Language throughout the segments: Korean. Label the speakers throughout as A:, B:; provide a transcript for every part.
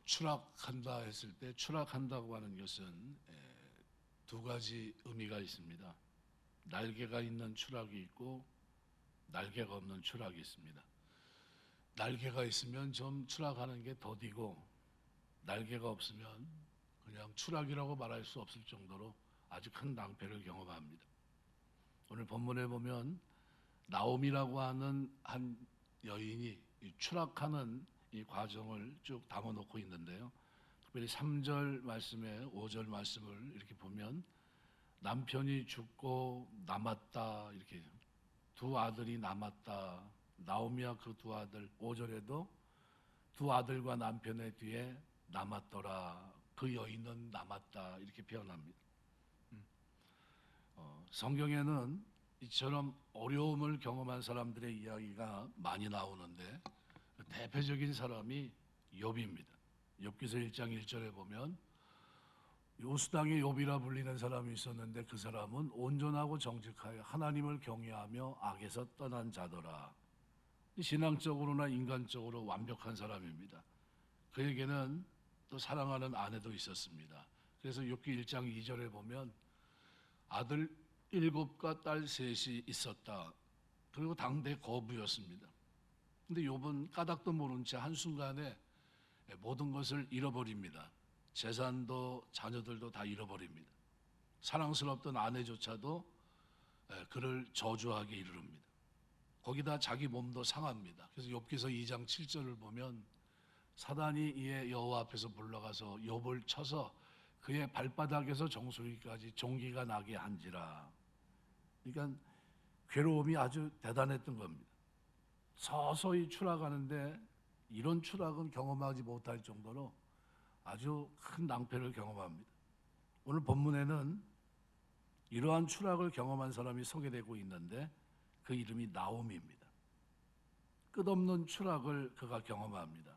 A: 추락한다 했을 때 추락한다고 하는 것은 두 가지 의미가 있습니다. 날개가 있는 추락이 있고 날개가 없는 추락이 있습니다. 날개가 있으면 좀 추락하는 게 더디고 날개가 없으면 그냥 추락이라고 말할 수 없을 정도로 아주 큰 낭패를 경험합니다. 오늘 본문에 보면 나옴이라고 하는 한 여인이 이 추락하는 이 과정을 쭉 담아놓고 있는데요. 특별히 3절 말씀에 5절 말씀을 이렇게 보면 남편이 죽고 남았다, 이렇게 두 아들이 남았다, 나오미와 그 두 아들, 5절에도 두 아들과 남편의 뒤에 남았더라, 그 여인은 남았다, 이렇게 표현합니다. 성경에는 이처럼 어려움을 경험한 사람들의 이야기가 많이 나오는데 대표적인 사람이 욥입니다. 욥기서 1장 1절에 보면 요수당의 욥이라 불리는 사람이 있었는데 그 사람은 온전하고 정직하여 하나님을 경외하며 악에서 떠난 자더라. 신앙적으로나 인간적으로 완벽한 사람입니다. 그에게는 또 사랑하는 아내도 있었습니다. 그래서 욥기 1장 2절에 보면 아들 7과 딸 3이 있었다. 그리고 당대 거부였습니다. 근데 욥은 까닭도 모른 채 한순간에 모든 것을 잃어버립니다. 재산도 자녀들도 다 잃어버립니다. 사랑스럽던 아내조차도 그를 저주하게 이르릅니다. 거기다 자기 몸도 상합니다. 그래서 욥기서 2장 7절을 보면 사단이 이에 여호와 앞에서 불러가서 욥을 쳐서 그의 발바닥에서 정수리까지 종기가 나게 한지라. 그러니까 괴로움이 아주 대단했던 겁니다. 서서히 추락하는데 이런 추락은 경험하지 못할 정도로 아주 큰 낭패를 경험합니다. 오늘 본문에는 이러한 추락을 경험한 사람이 소개되고 있는데 그 이름이 나옴입니다. 끝없는 추락을 그가 경험합니다.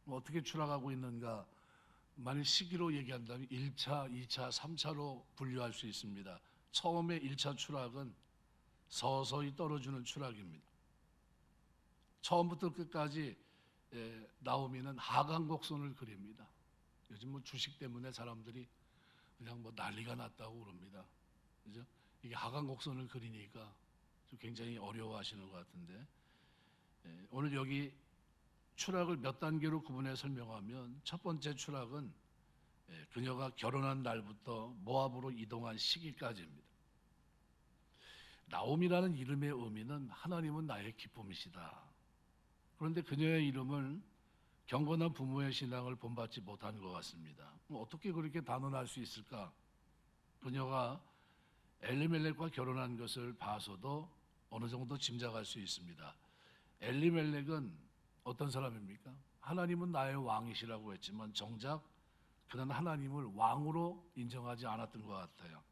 A: 어떻게 추락하고 있는가? 만일 시기로 얘기한다면 1차, 2차, 3차로 분류할 수 있습니다. 처음에 1차 추락은 서서히 떨어지는 추락입니다. 처음부터 끝까지 나오미는 하강곡선을 그립니다. 요즘 주식 때문에 사람들이 그냥 난리가 났다고 그럽니다. 그죠? 이게 하강곡선을 그리니까 좀 굉장히 어려워하시는 것 같은데 오늘 여기 추락을 몇 단계로 구분해 설명하면 첫 번째 추락은 그녀가 결혼한 날부터 모압으로 이동한 시기까지입니다. 나옴이라는 이름의 의미는 하나님은 나의 기쁨이시다. 그런데 그녀의 이름을 경건한 부모의 신앙을 본받지 못한 것 같습니다. 어떻게 그렇게 단언할 수 있을까? 그녀가 엘리멜렉과 결혼한 것을 봐서도 어느 정도 짐작할 수 있습니다. 엘리멜렉은 어떤 사람입니까? 하나님은 나의 왕이시라고 했지만 정작 그는 하나님을 왕으로 인정하지 않았던 것 같아요.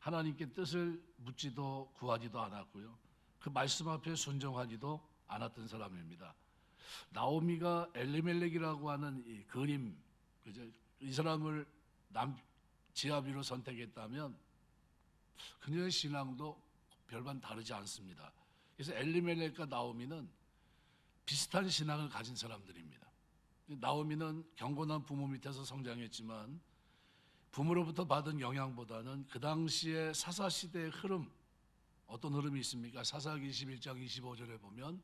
A: 하나님께 뜻을 묻지도 구하지도 않았고요. 그 말씀 앞에 순종하지도 않았던 사람입니다. 나오미가 엘리멜렉이라고 하는 이 그림, 그죠? 이 사람을 지아비로 선택했다면 그녀의 신앙도 별반 다르지 않습니다. 그래서 엘리멜렉과 나오미는 비슷한 신앙을 가진 사람들입니다. 나오미는 경건한 부모 밑에서 성장했지만 부모로부터 받은 영향보다는 그 당시에 사사시대의 흐름, 어떤 흐름이 있습니까? 사사기 21장 25절에 보면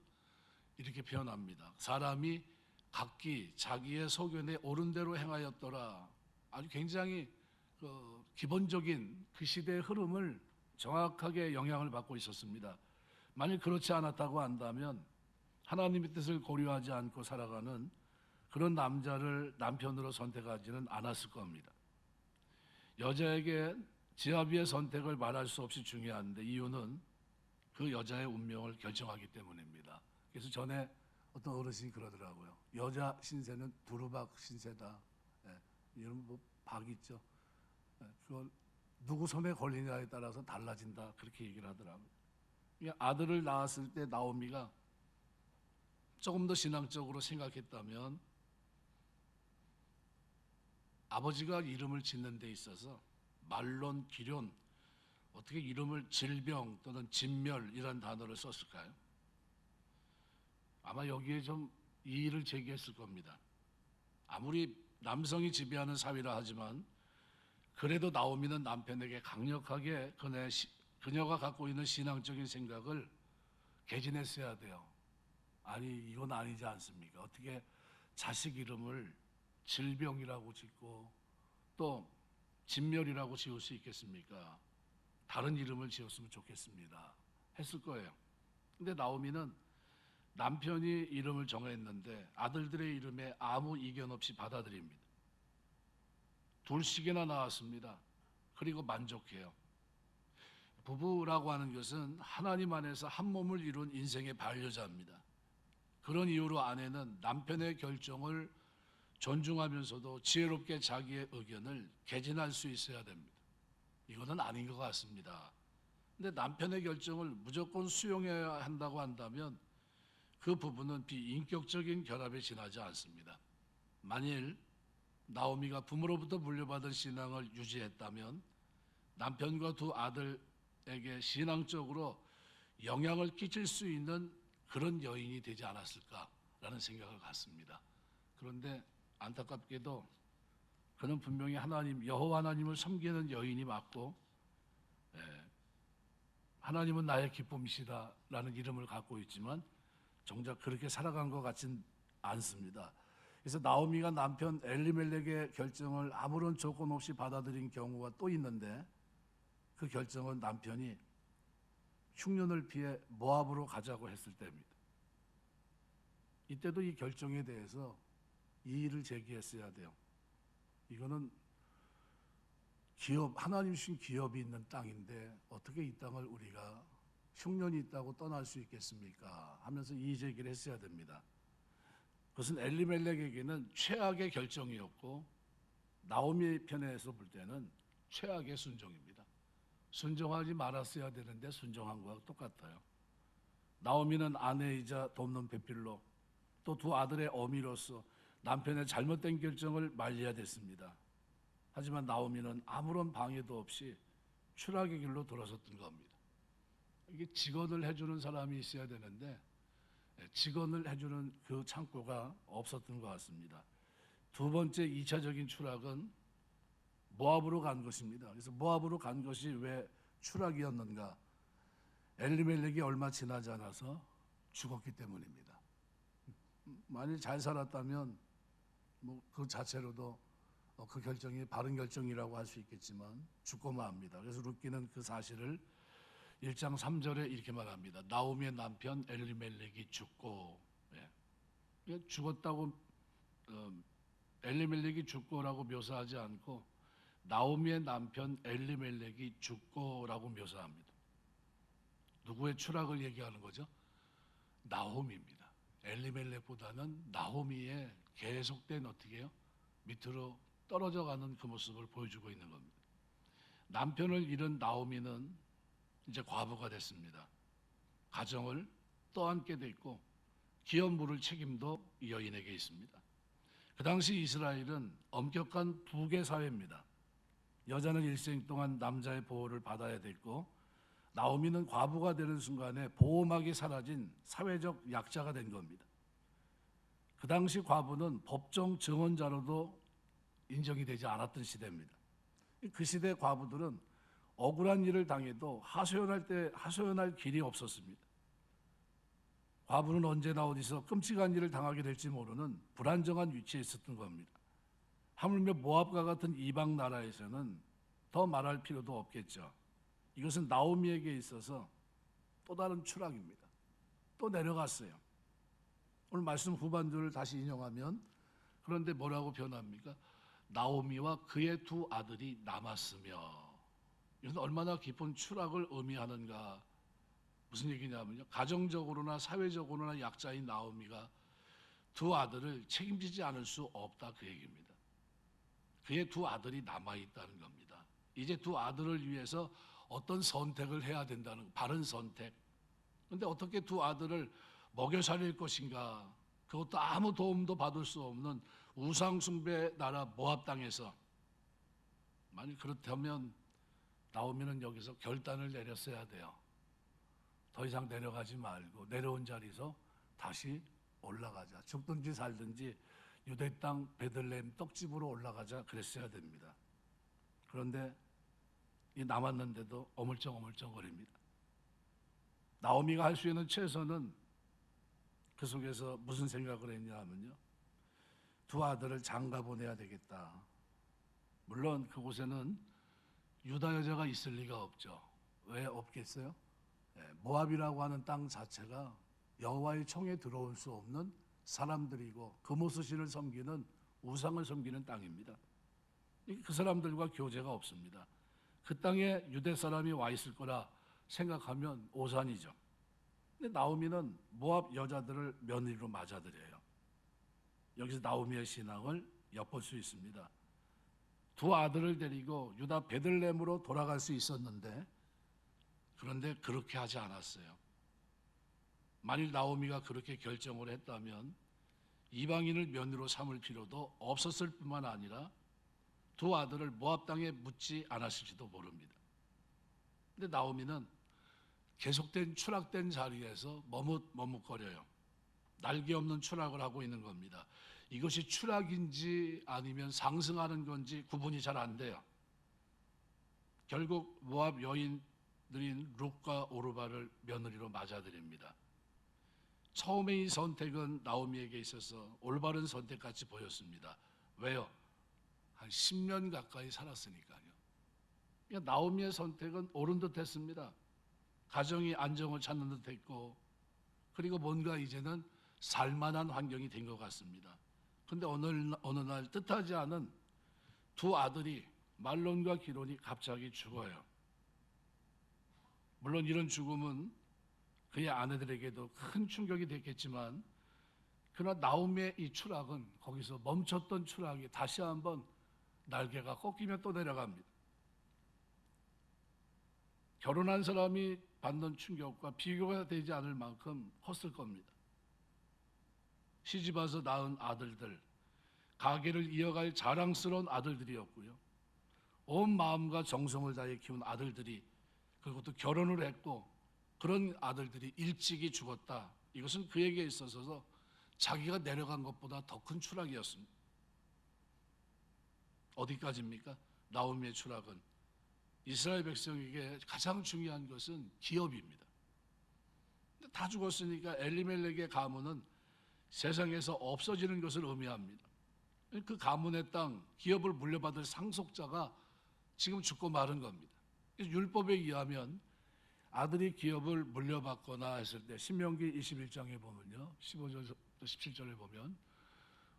A: 이렇게 표현합니다. 사람이 각기 자기의 소견에 옳은 대로 행하였더라. 아주 굉장히 기본적인 그 시대의 흐름을 정확하게 영향을 받고 있었습니다. 만일 그렇지 않았다고 한다면 하나님의 뜻을 고려하지 않고 살아가는 그런 남자를 남편으로 선택하지는 않았을 겁니다. 여자에게 지아비의 선택을 말할 수 없이 중요한데 이유는 그 여자의 운명을 결정하기 때문입니다. 그래서 전에 어떤 어르신이 그러더라고요. 여자 신세는 두루박 신세다. 여러분 박 있죠. 그걸 누구 손에 걸리냐에 따라서 달라진다. 그렇게 얘기를 하더라고요. 아들을 낳았을 때 나오미가 조금 더 신앙적으로 생각했다면 아버지가 이름을 짓는 데 있어서 말론, 기련, 어떻게 이름을 질병 또는 진멸이라는 단어를 썼을까요? 아마 여기에 좀 이의를 제기했을 겁니다. 아무리 남성이 지배하는 사회라 하지만 그래도 나오미는 남편에게 강력하게 그녀가 갖고 있는 신앙적인 생각을 개진했어야 돼요. 아니 이건 아니지 않습니까? 어떻게 자식 이름을 질병이라고 짓고 또 진멸이라고 지을 수 있겠습니까? 다른 이름을 지었으면 좋겠습니다. 했을 거예요. 근데 나오미는 남편이 이름을 정했는데 아들들의 이름에 아무 이견 없이 받아들입니다. 둘씩이나 나왔습니다. 그리고 만족해요. 부부라고 하는 것은 하나님 안에서 한 몸을 이룬 인생의 반려자입니다. 그런 이유로 아내는 남편의 결정을 존중하면서도 지혜롭게 자기의 의견을 개진할 수 있어야 됩니다. 이거는 아닌 것 같습니다. 근데 남편의 결정을 무조건 수용해야 한다고 한다면 그 부부는 비인격적인 결합에 지나지 않습니다. 만일 나오미가 부모로부터 물려받은 신앙을 유지했다면 남편과 두 아들에게 신앙적으로 영향을 끼칠 수 있는 그런 여인이 되지 않았을까라는 생각을 갖습니다. 그런데 안타깝게도 그는 분명히 여호와 하나님을 섬기는 여인이 맞고 하나님은 나의 기쁨이시다라는 이름을 갖고 있지만 정작 그렇게 살아간 것 같진 않습니다. 그래서 나오미가 남편 엘리멜렉의 결정을 아무런 조건 없이 받아들인 경우가 또 있는데 그 결정은 남편이 흉년을 피해 모압으로 가자고 했을 때입니다. 이때도 이 결정에 대해서 이의를 제기했어야 돼요. 이거는 하나님 주신 기업이 있는 땅인데 어떻게 이 땅을 우리가 흉년이 있다고 떠날 수 있겠습니까? 하면서 이의 제기를 했어야 됩니다. 그것은 엘리멜렉에게는 최악의 결정이었고 나오미 편에서 볼 때는 최악의 순종입니다. 순종하지 말았어야 되는데 순종한 거와 똑같아요. 나오미는 아내이자 돕는 배필로 또 두 아들의 어미로서 남편의 잘못된 결정을 말려야 됐습니다. 하지만 나오미는 아무런 방해도 없이 추락의 길로 돌아섰던 겁니다. 이게 직언을 해주는 사람이 있어야 되는데 직언을 해주는 그 창구가 없었던 것 같습니다. 두 번째 2차적인 추락은 모압으로 간 것입니다. 그래서 모압으로 간 것이 왜 추락이었는가? 엘리멜렉이 얼마 지나지 않아서 죽었기 때문입니다. 만일 잘 살았다면 그 자체로도 그 결정이 바른 결정이라고 할 수 있겠지만 죽고 맙니다. 그래서 룻기는 그 사실을 1장 3절에 이렇게 말합니다. 나오미의 남편 엘리멜렉이 죽고, 죽었다고 엘리멜렉이 죽고라고 묘사하지 않고 나오미의 남편 엘리멜렉이 죽고라고 묘사합니다. 누구의 추락을 얘기하는 거죠? 나오미입니다. 엘리멜렉보다는 나오미의 계속된 어떻게 해요? 밑으로 떨어져가는 그 모습을 보여주고 있는 겁니다. 남편을 잃은 나오미는 이제 과부가 됐습니다. 가정을 떠안게 됐고 기업 물을 책임도 이 여인에게 있습니다. 그 당시 이스라엘은 엄격한 부계 사회입니다. 여자는 일생 동안 남자의 보호를 받아야 됐고 나오미는 과부가 되는 순간에 보호막이 사라진 사회적 약자가 된 겁니다. 그 당시 과부는 법정 증언자로도 인정이 되지 않았던 시대입니다. 그 시대 과부들은 억울한 일을 당해도 하소연할 길이 없었습니다. 과부는 언제나 어디서 끔찍한 일을 당하게 될지 모르는 불안정한 위치에 있었던 겁니다. 하물며 모압과 같은 이방 나라에서는 더 말할 필요도 없겠죠. 이것은 나오미에게 있어서 또 다른 추락입니다. 또 내려갔어요. 오늘 말씀 후반절을 다시 인용하면 그런데 뭐라고 변합니까? 나오미와 그의 두 아들이 남았으며 이것은 얼마나 깊은 추락을 의미하는가. 무슨 얘기냐면요. 가정적으로나 사회적으로나 약자인 나오미가 두 아들을 책임지지 않을 수 없다 그 얘기입니다. 그의 두 아들이 남아있다는 겁니다. 이제 두 아들을 위해서 어떤 선택을 해야 된다는 바른 선택. 그런데 어떻게 두 아들을 먹여 살릴 것인가? 그것도 아무 도움도 받을 수 없는 우상숭배 나라 모압 땅에서 만약 그렇다면 나오미는 여기서 결단을 내렸어야 돼요. 더 이상 내려가지 말고 내려온 자리에서 다시 올라가자. 죽든지 살든지 유대 땅 베들레헴 떡집으로 올라가자 그랬어야 됩니다. 그런데 이 남았는데도 어물쩡어물쩡거립니다. 나오미가 할 수 있는 최선은 그 속에서 무슨 생각을 했냐 하면요, 두 아들을 장가 보내야 되겠다. 물론 그곳에는 유다 여자가 있을 리가 없죠. 왜 없겠어요? 모압이라고 하는 땅 자체가 여호와의 청에 들어올 수 없는 사람들이고 금오스신을 섬기는 우상을 섬기는 땅입니다. 그 사람들과 교제가 없습니다. 그 땅에 유대 사람이 와 있을 거라 생각하면 오산이죠. 근데 나오미는 모압 여자들을 며느리로 맞아들여요. 여기서 나오미의 신앙을 엿볼 수 있습니다. 두 아들을 데리고 유다 베들레헴으로 돌아갈 수 있었는데, 그런데 그렇게 하지 않았어요. 만일 나오미가 그렇게 결정을 했다면 이방인을 며느리로 삼을 필요도 없었을 뿐만 아니라 두 아들을 모압 땅에 묻지 않았을지도 모릅니다. 근데 나오미는 계속된 추락된 자리에서 머뭇거려요. 날개 없는 추락을 하고 있는 겁니다. 이것이 추락인지 아니면 상승하는 건지 구분이 잘 안 돼요. 결국 모압 여인들인 룻과 오르바를 며느리로 맞아들입니다. 처음에 이 선택은 나오미에게 있어서 올바른 선택같이 보였습니다. 왜요? 한 10년 가까이 살았으니까요. 그러니까 나오미의 선택은 옳은 듯 했습니다. 가정이 안정을 찾는 듯 했고, 그리고 뭔가 이제는 살만한 환경이 된 것 같습니다. 근데 어느 날 뜻하지 않은 두 아들이 말론과 기론이 갑자기 죽어요. 물론 이런 죽음은 그의 아내들에게도 큰 충격이 됐겠지만, 그러나 나오미의 이 추락은 거기서 멈췄던 추락이 다시 한번 날개가 꺾이며 또 내려갑니다. 결혼한 사람이 받는 충격과 비교가 되지 않을 만큼 컸을 겁니다. 시집와서 낳은 아들들, 가게를 이어갈 자랑스러운 아들들이었고요. 온 마음과 정성을 다해 키운 아들들이, 그리고 또 결혼을 했고, 그런 아들들이 일찍이 죽었다. 이것은 그에게 있어서 자기가 내려간 것보다 더 큰 추락이었습니다. 어디까지입니까? 나오미의 추락은 이스라엘 백성에게 가장 중요한 것은 기업입니다. 근데 다 죽었으니까 엘리멜렉의 가문은 세상에서 없어지는 것을 의미합니다. 그 가문의 땅, 기업을 물려받을 상속자가 지금 죽고 마른 겁니다. 율법에 의하면 아들이 기업을 물려받거나 했을 때 신명기 21장에 보면요, 15절부터 17절에 보면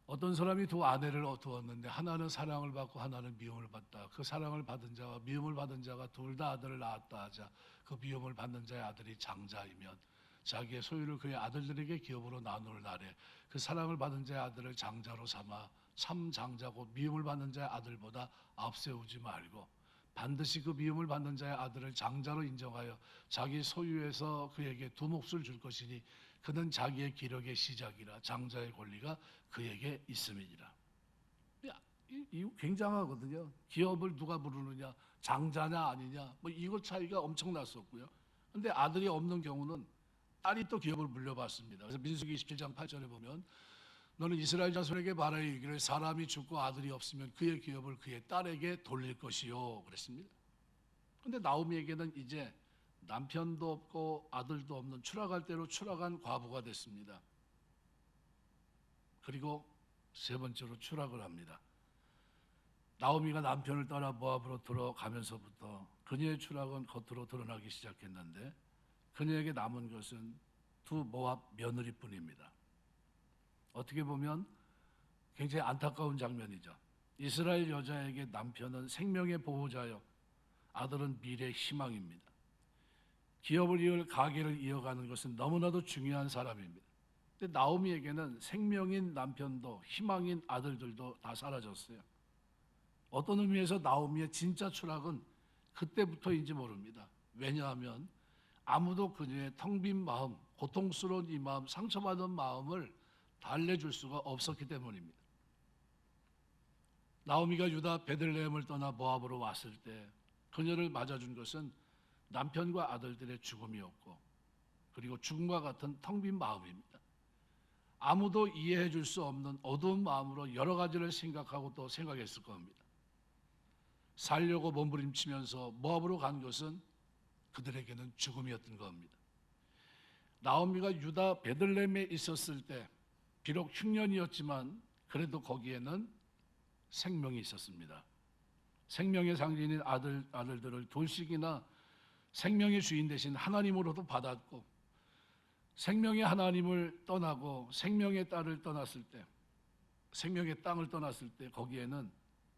A: 어떤 사람이 두 아내를 두었는데 하나는 사랑을 받고 하나는 미움을 받다. 그 사랑을 받은 자와 미움을 받은 자가 둘 다 아들을 낳았다 하자 그 미움을 받는 자의 아들이 장자이면 자기의 소유를 그의 아들들에게 기업으로 나눌 날에 그 사랑을 받은 자의 아들을 장자로 삼아 참 장자고 미움을 받는 자의 아들보다 앞세우지 말고 반드시 그 미움을 받는 자의 아들을 장자로 인정하여 자기 소유에서 그에게 두 몫을 줄 것이니 그는 자기의 기력의 시작이라 장자의 권리가 그에게 있음이니라. 이거 굉장하거든요. 기업을 누가 부르느냐, 장자냐 아니냐, 뭐 이것 차이가 엄청났었고요. 그런데 아들이 없는 경우는 딸이 또 기업을 물려받습니다. 그래서 민수기 27장 8절에 보면 너는 이스라엘 자손에게 말하여 이르기를 사람이 죽고 아들이 없으면 그의 기업을 그의 딸에게 돌릴 것이요 그랬습니다. 그런데 나오미에게는 이제 남편도 없고 아들도 없는 추락할 대로 추락한 과부가 됐습니다. 그리고 세 번째로 추락을 합니다. 나오미가 남편을 따라 모압으로 들어가면서부터 그녀의 추락은 겉으로 드러나기 시작했는데 그녀에게 남은 것은 두 모압 며느리뿐입니다. 어떻게 보면 굉장히 안타까운 장면이죠. 이스라엘 여자에게 남편은 생명의 보호자요, 아들은 미래의 희망입니다. 기업을 이을 가게를 이어가는 것은 너무나도 중요한 사람입니다. 근데 나오미에게는 생명인 남편도 희망인 아들들도 다 사라졌어요. 어떤 의미에서 나오미의 진짜 추락은 그때부터인지 모릅니다. 왜냐하면 아무도 그녀의 텅 빈 마음, 고통스러운 이 마음, 상처받은 마음을 달래줄 수가 없었기 때문입니다. 나오미가 유다 베들레헴을 떠나 모압으로 왔을 때 그녀를 맞아준 것은 남편과 아들들의 죽음이었고, 그리고 죽음과 같은 텅 빈 마음입니다. 아무도 이해해 줄 수 없는 어두운 마음으로 여러 가지를 생각하고 또 생각했을 겁니다. 살려고 몸부림치면서 모압으로 간 것은 그들에게는 죽음이었던 겁니다. 나오미가 유다 베들레헴에 있었을 때 비록 흉년이었지만 그래도 거기에는 생명이 있었습니다. 생명의 상징인 아들들을 둘씩이나 생명의 주인 대신 하나님으로도 받았고, 생명의 하나님을 떠나고 생명의 딸을 떠났을 때, 생명의 땅을 떠났을 때 거기에는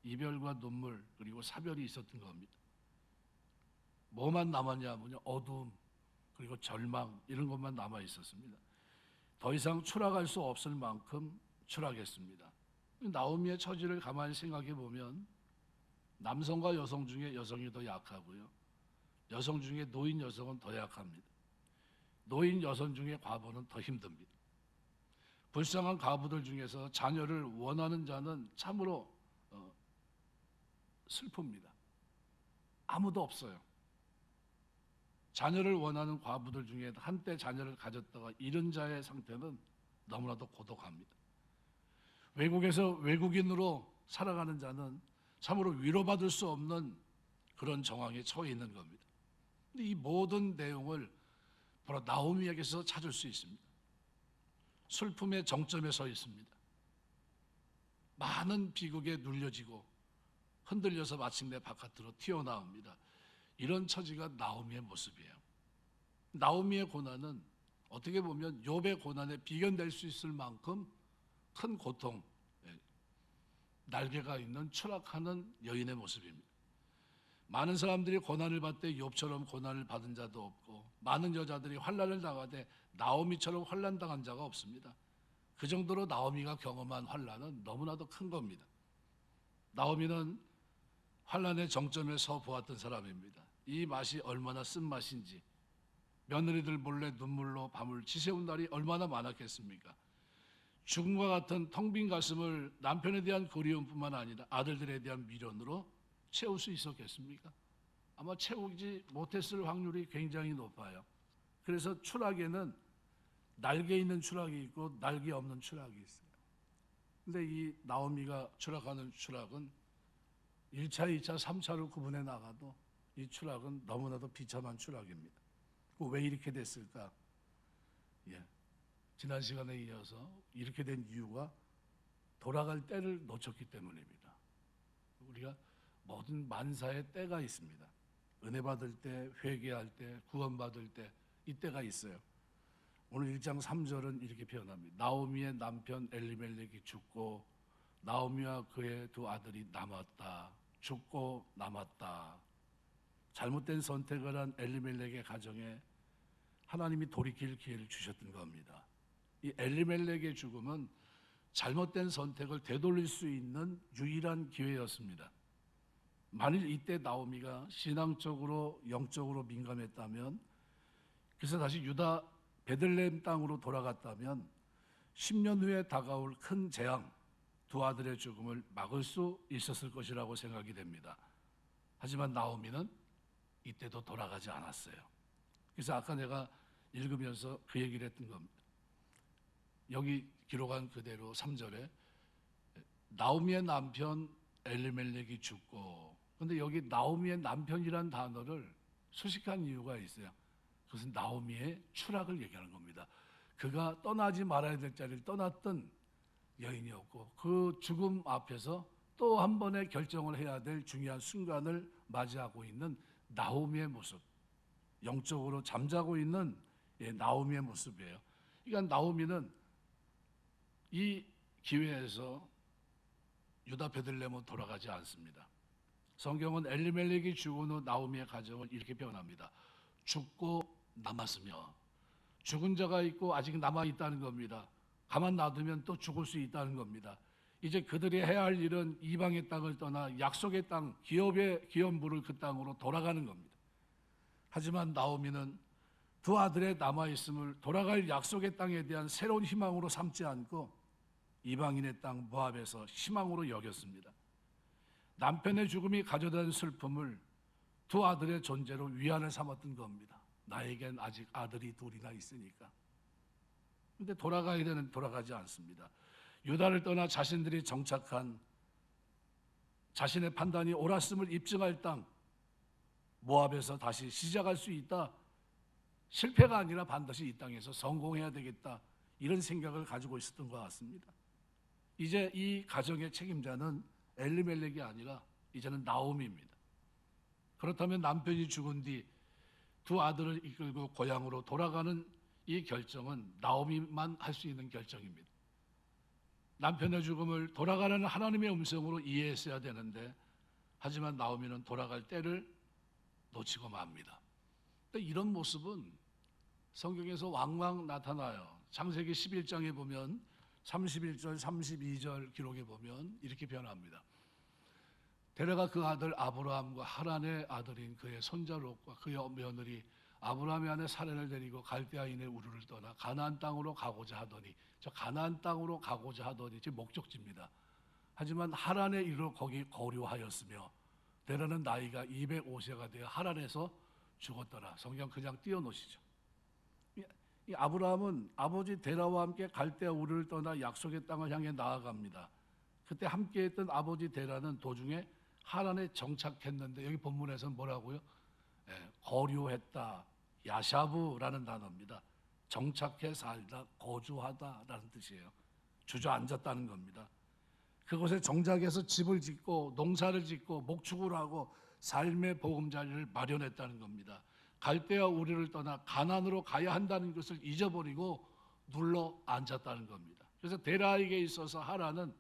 A: 이별과 눈물 그리고 사별이 있었던 겁니다. 뭐만 남았냐면요, 어두움 그리고 절망, 이런 것만 남아 있었습니다. 더 이상 추락할 수 없을 만큼 추락했습니다. 나오미의 처지를 가만히 생각해 보면 남성과 여성 중에 여성이 더 약하고요, 여성 중에 노인 여성은 더 약합니다. 노인 여성 중에 과부는 더 힘듭니다. 불쌍한 과부들 중에서 자녀를 원하는 자는 참으로 슬픕니다. 아무도 없어요. 자녀를 원하는 과부들 중에 한때 자녀를 가졌다가 잃은 자의 상태는 너무나도 고독합니다. 외국에서 외국인으로 살아가는 자는 참으로 위로받을 수 없는 그런 정황에 처해 있는 겁니다. 근데 이 모든 내용을 바로 나오미에게서 찾을 수 있습니다. 슬픔의 정점에 서 있습니다. 많은 비극에 눌려지고 흔들려서 마침내 바깥으로 튀어나옵니다. 이런 처지가 나오미의 모습이에요. 나오미의 고난은 어떻게 보면 욥의 고난에 비견될 수 있을 만큼 큰 고통, 날개가 있는 추락하는 여인의 모습입니다. 많은 사람들이 고난을 받되 욥처럼 고난을 받은 자도 없고, 많은 여자들이 환난을 당하되 나오미처럼 환난 당한 자가 없습니다. 그 정도로 나오미가 경험한 환난은 너무나도 큰 겁니다. 나오미는 환난의 정점에 서 보았던 사람입니다. 이 맛이 얼마나 쓴맛인지, 며느리들 몰래 눈물로 밤을 지새운 날이 얼마나 많았겠습니까? 죽음과 같은 텅 빈 가슴을 남편에 대한 그리움뿐만 아니라 아들들에 대한 미련으로 채울 수 있었겠습니까? 아마 채우지 못했을 확률이 굉장히 높아요. 그래서 추락에는 날개 있는 추락이 있고 날개 없는 추락이 있어요. 근데 이 나오미가 추락하는 추락은 1차, 2차, 3차로 구분해 나가도 이 추락은 너무나도 비참한 추락입니다. 왜 이렇게 됐을까? 지난 시간에 이어서 이렇게 된 이유가 돌아갈 때를 놓쳤기 때문입니다. 우리가 모든 만사의 때가 있습니다. 은혜 받을 때, 회개할 때, 구원받을 때, 이 때가 있어요. 오늘 1장 3절은 이렇게 표현합니다. 나오미의 남편 엘리멜렉이 죽고 나오미와 그의 두 아들이 남았다. 죽고 남았다. 잘못된 선택을 한 엘리멜렉의 가정에 하나님이 돌이킬 기회를 주셨던 겁니다. 이 엘리멜렉의 죽음은 잘못된 선택을 되돌릴 수 있는 유일한 기회였습니다. 만일 이때 나오미가 신앙적으로 영적으로 민감했다면, 그래서 다시 유다 베들레헴 땅으로 돌아갔다면 10년 후에 다가올 큰 재앙, 두 아들의 죽음을 막을 수 있었을 것이라고 생각이 됩니다. 하지만 나오미는 이때도 돌아가지 않았어요. 그래서 아까 내가 읽으면서 그 얘기를 했던 겁니다. 여기 기록한 그대로 3절에 나오미의 남편 엘리멜렉이 죽고, 근데 여기 나오미의 남편이란 단어를 수식한 이유가 있어요. 그것은 나오미의 추락을 얘기하는 겁니다. 그가 떠나지 말아야 될 자리를 떠났던 여인이었고, 그 죽음 앞에서 또 한 번의 결정을 해야 될 중요한 순간을 맞이하고 있는 나오미의 모습, 영적으로 잠자고 있는 나오미의 모습이에요. 그러니까 나오미는 이 기회에서 유다 베들레헴은 돌아가지 않습니다. 성경은 엘리멜렉이 죽은 후 나오미의 가정을 이렇게 표현합니다. 죽고 남았으며, 죽은 자가 있고 아직 남아있다는 겁니다. 가만 놔두면 또 죽을 수 있다는 겁니다. 이제 그들이 해야 할 일은 이방의 땅을 떠나 약속의 땅, 기업의 물을 그 땅으로 돌아가는 겁니다. 하지만 나오미는 두 아들의 남아있음을 돌아갈 약속의 땅에 대한 새로운 희망으로 삼지 않고 이방인의 땅 모압에서 희망으로 여겼습니다. 남편의 죽음이 가져다 슬픔을 두 아들의 존재로 위안을 삼았던 겁니다. 나에겐 아직 아들이 둘이나 있으니까. 근데 돌아가야 되는 돌아가지 않습니다. 유다를 떠나 자신들이 정착한 자신의 판단이 옳았음을 입증할 땅 모압에서 다시 시작할 수 있다. 실패가 아니라 반드시 이 땅에서 성공해야 되겠다. 이런 생각을 가지고 있었던 것 같습니다. 이제 이 가정의 책임자는 엘리멜렉이 아니라 이제는 나오미입니다. 그렇다면 남편이 죽은 뒤 두 아들을 이끌고 고향으로 돌아가는 이 결정은 나오미만 할 수 있는 결정입니다. 남편의 죽음을 돌아가는 하나님의 음성으로 이해했어야 되는데 하지만 나오미는 돌아갈 때를 놓치고 맙니다. 이런 모습은 성경에서 왕왕 나타나요. 창세기 11장에 보면 31절, 32절 기록에 보면 이렇게 변합니다. 데레가 그 아들 아브라함과 하란의 아들인 그의 손자 롯과 그의 며느리 아브라함의 아내 사레를 데리고 갈대아인의 우르를 떠나 가나안 땅으로 가고자 하더니, 저 가나안 땅으로 가고자 하더니 제 목적지입니다. 하지만 하란에 이르러 거기 거류하였으며 데레는 나이가 205세가 되어 하란에서 죽었더라. 성경 그냥 띄워놓으시죠. 이 아브라함은 아버지 데라와 함께 갈대아 우르를 떠나 약속의 땅을 향해 나아갑니다. 그때 함께했던 아버지 데라는 도중에 하란에 정착했는데 여기 본문에서는 뭐라고요? 거류했다, 야샤브라는 단어입니다. 정착해 살다, 거주하다라는 뜻이에요. 주저앉았다는 겁니다. 그곳에 정착해서 집을 짓고 농사를 짓고 목축을 하고 삶의 보금자리를 마련했다는 겁니다. 갈대아 우르를 떠나 가나안으로 가야 한다는 것을 잊어버리고 눌러 앉았다는 겁니다. 그래서 데라에게 있어서 하란은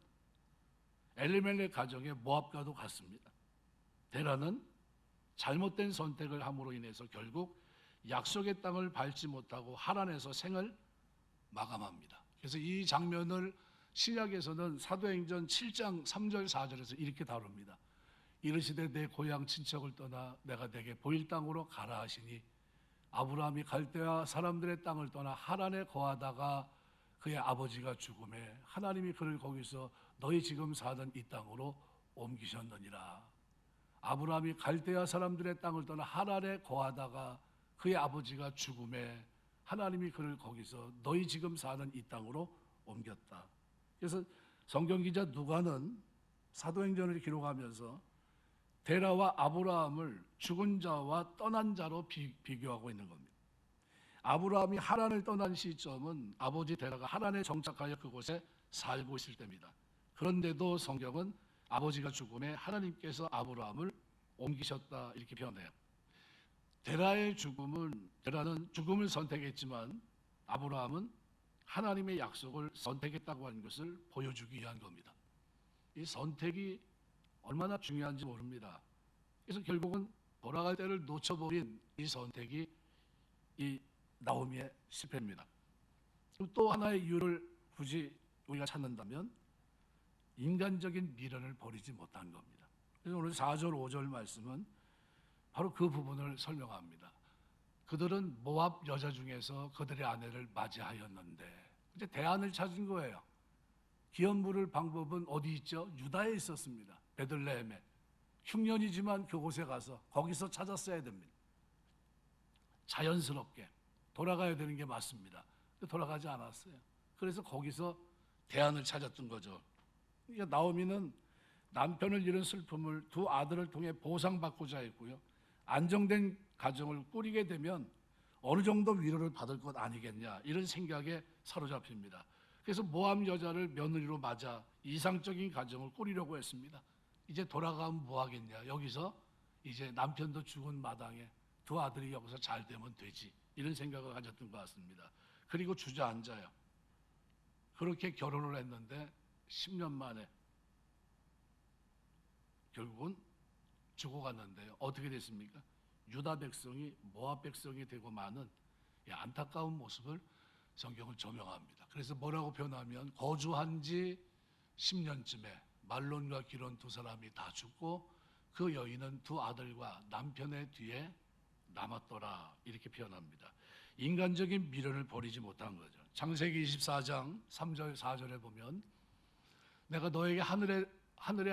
A: 엘리멜렉 가정의 모압과도 같습니다. 데라는 잘못된 선택을 함으로 인해서 결국 약속의 땅을 밟지 못하고 하란에서 생을 마감합니다. 그래서 이 장면을 신약에서는 사도행전 7장 3절 4절에서 이렇게 다룹니다. 이르시되 내 고향 친척을 떠나 내가 내게 보일 땅으로 가라 하시니 아브라함이 갈대아 사람들의 땅을 떠나 하란에 거하다가 그의 아버지가 죽음에 하나님이 그를 거기서 너희 지금 사는 이 땅으로 옮기셨느니라. 아브라함이 갈대아 사람들의 땅을 떠나 하란에 거하다가 그의 아버지가 죽음에 하나님이 그를 거기서 너희 지금 사는 이 땅으로 옮겼다. 그래서 성경 기자 누가는 사도행전을 기록하면서 데라와 아브라함을 죽은 자와 떠난 자로 비교하고 있는 겁니다. 아브라함이 하란을 떠난 시점은 아버지 데라가 하란에 정착하여 그곳에 살고 있을 때입니다. 그런데도 성경은 아버지가 죽음에 하나님께서 아브라함을 옮기셨다 이렇게 표현해요. 데라는 죽음을 선택했지만 아브라함은 하나님의 약속을 선택했다고 하는 것을 보여주기 위한 겁니다. 이 선택이 얼마나 중요한지 모릅니다. 그래서 결국은 돌아갈 때를 놓쳐버린 이 선택이 이 나오미의 실패입니다. 또 하나의 이유를 굳이 우리가 찾는다면 인간적인 미련을 버리지 못한 겁니다. 그래서 오늘 4절 5절 말씀은 바로 그 부분을 설명합니다. 그들은 모압 여자 중에서 그들의 아내를 맞이하였는데 이제 대안을 찾은 거예요. 기업 물을 방법은 어디 있죠? 유다에 있었습니다. 베들레헴에. 흉년이지만 그곳에 가서 거기서 찾았어야 됩니다. 자연스럽게 돌아가야 되는 게 맞습니다. 근데 돌아가지 않았어요. 그래서 거기서 대안을 찾았던 거죠. 그러니까 나오미는 남편을 잃은 슬픔을 두 아들을 통해 보상받고자 했고요. 안정된 가정을 꾸리게 되면 어느 정도 위로를 받을 것 아니겠냐 이런 생각에 사로잡힙니다. 그래서 모압 여자를 며느리로 맞아 이상적인 가정을 꾸리려고 했습니다. 이제 돌아가면 뭐 하겠냐. 여기서 이제 남편도 죽은 마당에 두 아들이 여기서 잘 되면 되지 이런 생각을 가졌던 것 같습니다. 그리고 주저앉아요. 그렇게 결혼을 했는데 10년 만에 결국은 죽어갔는데요. 어떻게 됐습니까? 유다 백성이 모압 백성이 되고 마는 안타까운 모습을 성경은 조명합니다. 그래서 뭐라고 표현하면 거주한 지 10년쯤에 말론과 기론 두 사람이 다 죽고 그 여인은 두 아들과 남편의 뒤에 남았더라 이렇게 표현합니다. 인간적인 미련을 버리지 못한 거죠. 창세기 24장 3절 4절에 보면 내가 너에게 하늘의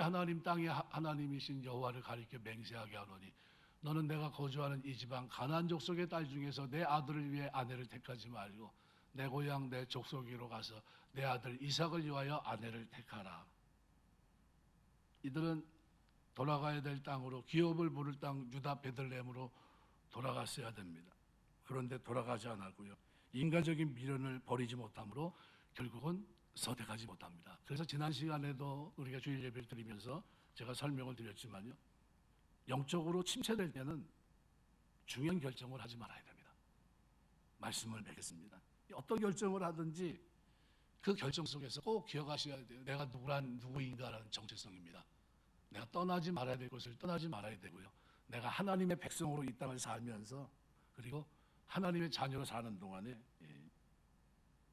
A: 하나님 땅의 하나님이신 여호와를 가리켜 맹세하게 하노니 너는 내가 거주하는 이 지방 가나안 족속의 딸 중에서 내 아들을 위해 아내를 택하지 말고 내 고향 내 족속으로 가서 내 아들 이삭을 위하여 아내를 택하라. 이들은 돌아가야 될 땅으로 기업을 부를 땅 유다 베들레헴으로 돌아갔어야 됩니다. 그런데 돌아가지 않았고요. 인간적인 미련을 버리지 못함으로 결국은 선택하지 못합니다. 그래서 지난 시간에도 우리가 주일 예배를 드리면서 제가 설명을 드렸지만요. 영적으로 침체될 때는 중요한 결정을 하지 말아야 됩니다. 말씀을 맺겠습니다. 어떤 결정을 하든지 그 결정 속에서 꼭 기억하셔야 돼요. 내가 누구인가라는 정체성입니다. 내가 떠나지 말아야 될 것을 떠나지 말아야 되고요. 내가 하나님의 백성으로 이 땅을 살면서 그리고 하나님의 자녀로 사는 동안에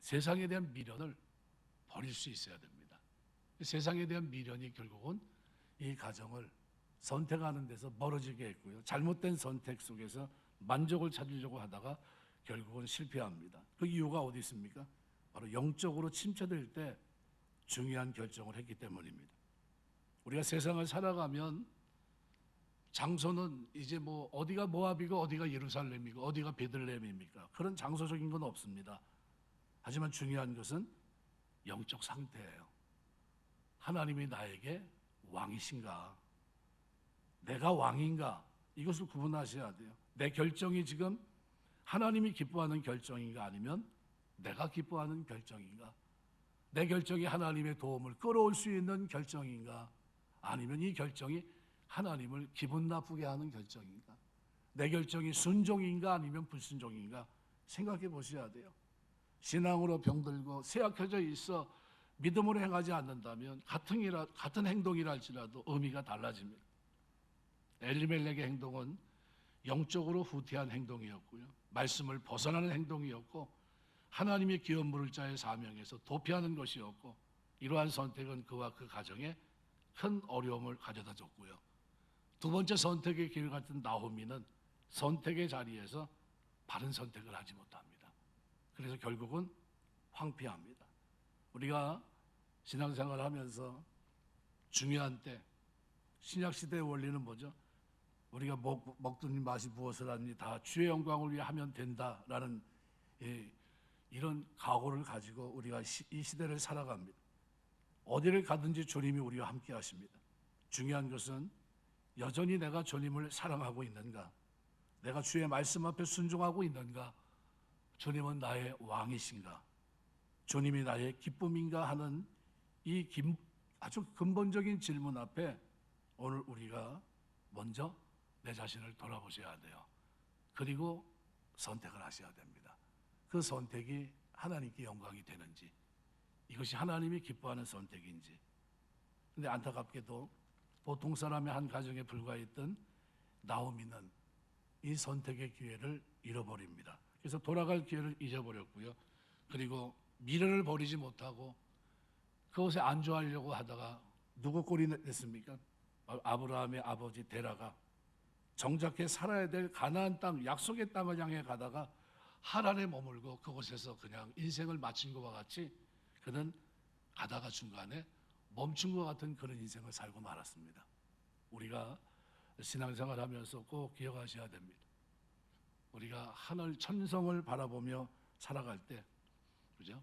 A: 세상에 대한 미련을 버릴 수 있어야 됩니다. 세상에 대한 미련이 결국은 이 가정을 선택하는 데서 멀어지게 했고요. 잘못된 선택 속에서 만족을 찾으려고 하다가 결국은 실패합니다. 그 이유가 어디 있습니까? 바로 영적으로 침체될 때 중요한 결정을 했기 때문입니다. 우리가 세상을 살아가면 장소는 이제 뭐 어디가 모압이고 어디가 예루살렘이고 어디가 베들레헴입니까? 그런 장소적인 건 없습니다. 하지만 중요한 것은 영적 상태예요. 하나님이 나에게 왕이신가? 내가 왕인가? 이것을 구분하셔야 돼요. 내 결정이 지금 하나님이 기뻐하는 결정인가 아니면 내가 기뻐하는 결정인가? 내 결정이 하나님의 도움을 끌어올 수 있는 결정인가? 아니면 이 결정이 하나님을 기분 나쁘게 하는 결정인가? 내 결정이 순종인가 아니면 불순종인가? 생각해 보셔야 돼요. 신앙으로 병들고 쇠약해져 있어 믿음으로 행하지 않는다면 같은 행동이라 할지라도 의미가 달라집니다. 엘리멜렉의 행동은 영적으로 후퇴한 행동이었고요. 말씀을 벗어나는 행동이었고 하나님의 기업 물을 자의 사명에서 도피하는 것이었고 이러한 선택은 그와 그 가정에 큰 어려움을 가져다 줬고요. 두 번째 선택의 길 같은 나오미는 선택의 자리에서 바른 선택을 하지 못합니다. 그래서 결국은 황폐합니다. 우리가 신앙생활을 하면서 중요한 때 신약시대의 원리는 뭐죠? 우리가 먹든 맛이 무엇을 하니 다 주의 영광을 위해 하면 된다라는 이런 각오를 가지고 우리가 이 시대를 살아갑니다. 어디를 가든지 주님이 우리와 함께 하십니다. 중요한 것은 여전히 내가 주님을 사랑하고 있는가? 내가 주의 말씀 앞에 순종하고 있는가? 주님은 나의 왕이신가? 주님이 나의 기쁨인가 하는 이 아주 근본적인 질문 앞에 오늘 우리가 먼저 내 자신을 돌아보셔야 돼요. 그리고 선택을 하셔야 됩니다. 그 선택이 하나님께 영광이 되는지, 이것이 하나님이 기뻐하는 선택인지. 근데 안타깝게도 보통 사람의 한 가정에 불과했던 나오미는 이 선택의 기회를 잃어버립니다. 그래서 돌아갈 기회를 잊어버렸고요. 그리고 미련을 버리지 못하고 그것에 안주하려고 하다가 누구 꼴이 됐습니까? 아브라함의 아버지 데라가 정작해 살아야 될 가나안 땅, 약속의 땅을 향해 가다가 하란에 머물고 그곳에서 그냥 인생을 마친 것과 같이 그는 가다가 중간에 멈춘 것 같은 그런 인생을 살고 말았습니다. 우리가 신앙생활 하면서 꼭 기억하셔야 됩니다. 우리가 하늘 천성을 바라보며 살아갈 때, 그죠?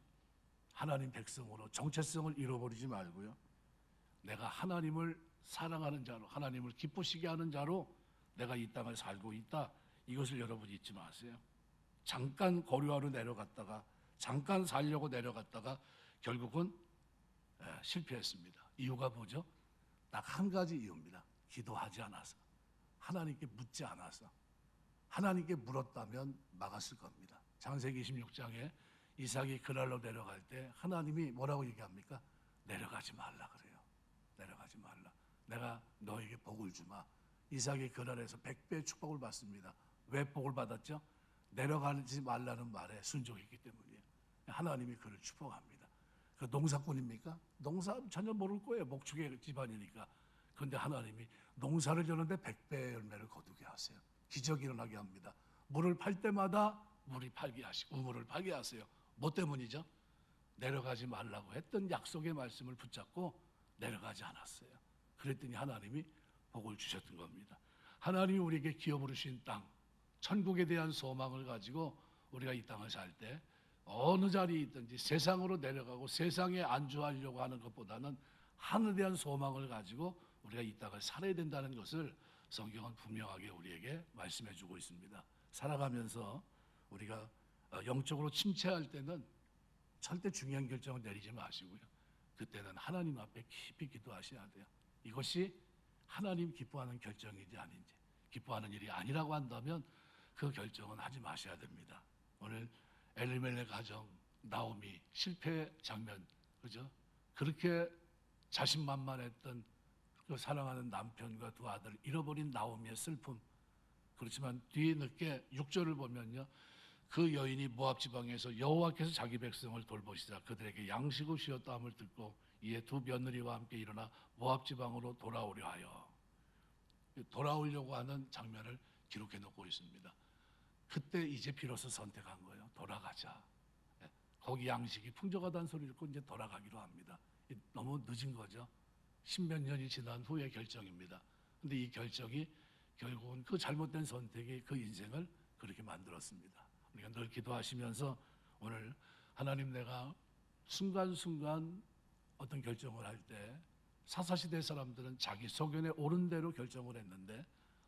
A: 하나님 백성으로 정체성을 잃어버리지 말고요. 내가 하나님을 사랑하는 자로, 하나님을 기쁘시게 하는 자로 내가 이 땅을 살고 있다. 이것을 여러분 잊지 마세요. 잠깐 거류하러 내려갔다가, 잠깐 살려고 내려갔다가 결국은 실패했습니다. 이유가 뭐죠? 딱 한 가지 이유입니다. 기도하지 않아서, 하나님께 묻지 않아서. 하나님께 물었다면 막았을 겁니다. 창세기 26장에 이삭이 그랄로 내려갈 때 하나님이 뭐라고 얘기합니까? 내려가지 말라 그래요. 내려가지 말라. 내가 너에게 복을 주마. 이삭이 그랄에서 100배의 축복을 받습니다. 왜 복을 받았죠? 내려가지 말라는 말에 순종했기 때문이에요. 하나님이 그를 축복합니다. 그 농사꾼입니까? 농사 전혀 모를 거예요. 목축의 집안이니까. 그런데 하나님이 농사를 지는데 100배의 열매를 거두게 하세요. 기적이 일어나게 합니다. 물을 팔 때마다 물이 팔게 하시고 우물을 팔게 하세요. 뭐 때문이죠? 내려가지 말라고 했던 약속의 말씀을 붙잡고 내려가지 않았어요. 그랬더니 하나님이 복을 주셨던 겁니다. 하나님이 우리에게 기업으로 주신 땅, 천국에 대한 소망을 가지고 우리가 이 땅을 살 때 어느 자리에 있든지 세상으로 내려가고 세상에 안주하려고 하는 것보다는 하늘에 대한 소망을 가지고 우리가 이 땅을 살아야 된다는 것을 성경은 분명하게 우리에게 말씀해 주고 있습니다. 살아가면서 우리가 영적으로 침체할 때는 절대 중요한 결정을 내리지 마시고요. 그때는 하나님 앞에 깊이 기도하셔야 돼요. 이것이 하나님 기뻐하는 결정인지 아닌지, 기뻐하는 일이 아니라고 한다면 그 결정은 하지 마셔야 됩니다. 오늘 엘리멜렉 가정, 나오미 실패 장면, 그죠? 그렇게 자신만만했던 그 사랑하는 남편과 두 아들 잃어버린 나오미의 슬픔. 그렇지만 뒤늦게 6절을 보면요, 그 여인이 모압 지방에서 여호와께서 자기 백성을 돌보시자 그들에게 양식을 주었다함을 듣고 이에 두 며느리와 함께 일어나 모압 지방으로 돌아오려 하여, 돌아오려고 하는 장면을 기록해 놓고 있습니다. 그때 이제 비로소 선택한 거예요. 돌아가자. 거기 양식이 풍족하다는 소리를 듣고 이제 돌아가기로 합니다. 너무 늦은 거죠. 십몇 년이 지난 후의 결정입니다. 근데 이 결정이 결국은 그 잘못된 선택이 그 인생을 그렇게 만들었습니다. 우리가 늘 기도하시면서 오늘 하나님, 내가 순간순간 어떤 결정을 할 때 사사시대 사람들은 자기 소견에 옳은 대로 결정을 했는데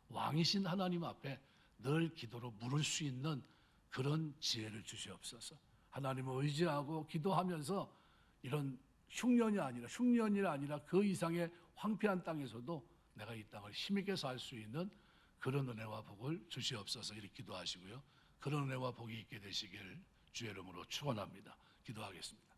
A: 왕이신 하나님 앞에 늘 기도로 물을 수 있는 그런 지혜를 주시옵소서. 하나님을 의지하고 기도하면서 이런 흉년이 아니라 그 이상의 황폐한 땅에서도 내가 이 땅을 힘있게 살 수 있는 그런 은혜와 복을 주시옵소서. 이렇게 기도하시고요. 그런 은혜와 복이 있게 되시길 주의 이름으로 축원합니다. 기도하겠습니다.